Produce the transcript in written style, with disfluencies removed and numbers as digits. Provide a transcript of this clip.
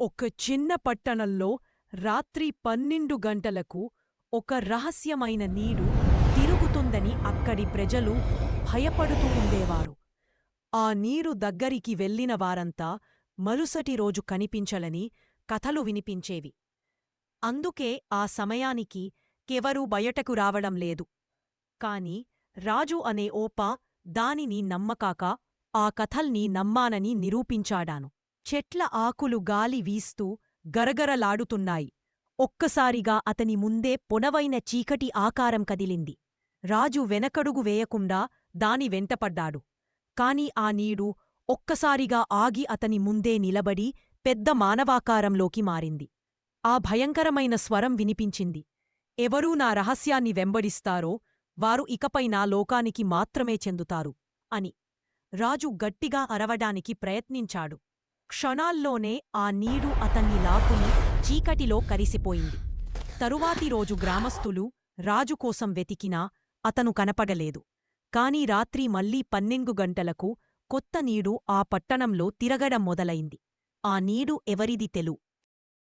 ఒక చిన్న పట్టణంలో రాత్రి 12 గంటలకు ఒక రహస్యమైన నీడు తిరుగుతుందని అక్కడి ప్రజలు భయపడుతూ ఉండేవారు. ఆ నీరు దగ్గరికి వెళ్ళిన వారంతా మరుసటి రోజు కనిపించలని కథలు వినిపించేవి. అందుకే ఆ సమయానికి కెవరూ బయటకు రావడం లేదు. కాని రాజు అనే ఓప దానిని నమ్మకాక ఆ కథల్ని నమ్మానని నిరూపించాడాను. చెట్ల ఆకులు గాలి వీస్తూ గరగరలాడుతున్నాయి. ఒక్కసారిగా అతని ముందే పొడవైన చీకటి ఆకారం కదిలింది. రాజు వెనకడుగు వేయకుండా దాని వెంటపడ్డాడు. కాని ఆ నీడు ఒక్కసారిగా ఆగి అతని ముందే నిలబడి పెద్ద మానవాకారంలోకి మారింది. ఆ భయంకరమైన స్వరం వినిపించింది. ఎవరూ నా రహస్యాన్ని వెంబడిస్తారో వారు ఇకపై నా లోకానికి మాత్రమే చెందుతారు అని. రాజు గట్టిగా అరవడానికి ప్రయత్నించాడు. క్షణాల్లోనే ఆ నీడు అతన్ని లాక్కుని చీకటిలో కరిసిపోయింది. తరువాతి రోజు గ్రామస్థులు రాజుకోసం వెతికినా అతను కనపడలేదు. కాని రాత్రి మళ్లీ 12 గంటలకు కొత్త నీడు ఆ పట్టణంలో తిరగడం మొదలైంది. ఆ నీడు ఎవరిది తెలు